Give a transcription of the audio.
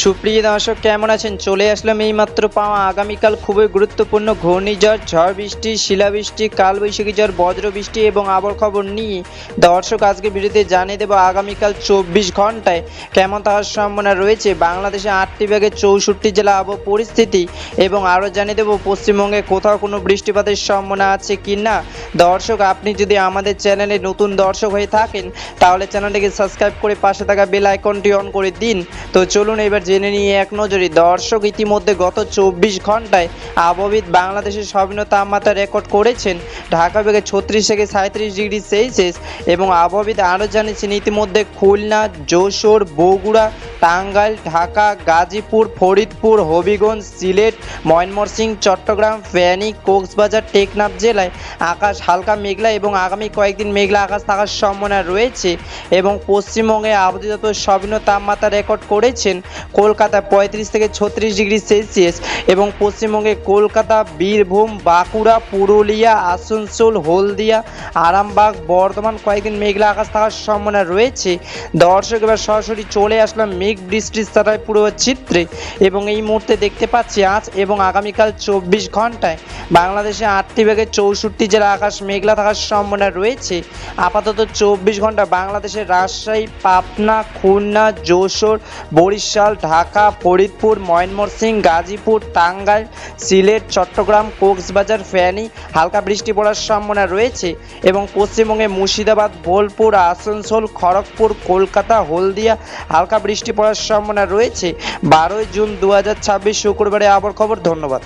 সুপ্রিয় দর্শক কেমন আছেন? চলে আসলাম এইমাত্র পাওয়া আগামীকাল খুবই গুরুত্বপূর্ণ ঘূর্ণিঝড়, ঝড় বৃষ্টি, শিলাবৃষ্টি, কালবৈশাখী ঝড়, বজ্র বৃষ্টি এবং আবহাওয়ার খবর নিয়ে। দর্শক আজকে ভিডিওতে জানিয়ে দেবো আগামীকাল 24 ঘন্টায় কেমন থাকার সম্ভাবনা রয়েছে বাংলাদেশে 8টি বিভাগে 64 জেলা আবহাওয়া পরিস্থিতি, এবং আরও জানিয়ে দেবো পশ্চিমবঙ্গে কোথাও কোনো বৃষ্টিপাতের সম্ভাবনা আছে কি না। দর্শক আপনি যদি আমাদের চ্যানেলে নতুন দর্শক হয়ে থাকেন তাহলে চ্যানেলটিকে সাবস্ক্রাইব করে পাশে থাকা বেল আইকনটি অন করে দিন। তো চলুন এবার জেনে নিয়ে এক নজরে। দর্শক ইতিমধ্যে গত 24 ঘন্টায় আবহবিদ বাংলাদেশের সর্বনিম্ন তাপমাত্রা রেকর্ড করেছেন ঢাকা বিভাগে 36 থেকে 37 ডিগ্রি সেলসিয়াস, এবং আবহবিদ আরও জানিয়েছেন ইতিমধ্যে খুলনা, যশোর, বগুড়া, টাঙ্গাইল, ঢাকা, গাজীপুর, ফরিদপুর, হবিগঞ্জ, সিলেট, ময়মনসিংহ, চট্টগ্রাম, ফেনী, কক্সবাজার, টেকনাফ জেলায় আকাশ হালকা মেঘলা এবং আগামী কয়েকদিন মেঘলা আকাশ থাকার সম্ভাবনা রয়েছে। এবং পশ্চিমবঙ্গে আবহাওয়া দপ্তর সর্বনিম্ন তাপমাত্রা রেকর্ড করেছেন কলকাতা 35 থেকে 36 ডিগ্রি সেলসিয়াস, এবং পশ্চিমবঙ্গে কলকাতা, বীরভূম, বাঁকুড়া, পুরুলিয়া, আসানসোল, হলদিয়া, আরামবাগ, বর্ধমান কয়েকদিন মেঘলা আকাশ থাকার সম্ভাবনা রয়েছে। দর্শক এবার সরাসরি চলে আসলাম মেঘ বৃষ্টির সাথে পুরো চিত্রে, এবং এই মুহূর্তে দেখতে পাচ্ছি আজ এবং আগামীকাল 24 ঘন্টায় বাংলাদেশে 8টি বিভাগে 64 জেলা আকাশ মেঘলা থাকার সম্ভাবনা রয়েছে। আপাতত 24 ঘন্টা বাংলাদেশের রাজশাহী, পাবনা, খুলনা, যশোর, বরিশাল, ঢাকা, ফরিদপুর, ময়মনসিংহ, গাজীপুর, টাঙ্গাইল, সিলেট, চট্টগ্রাম, কক্সবাজার, ফেনী হালকা বৃষ্টি পড়ার সম্ভাবনা রয়েছে। এবং পশ্চিমবঙ্গে মুর্শিদাবাদ, বোলপুর, আসানসোল, খড়গপুর, কলকাতা, হলদিয়া হালকা বৃষ্টি পড়ার সম্ভাবনা রয়েছে। 12 জুন 2026 শুক্রবারে আবহাওয়ার খবর। ধন্যবাদ।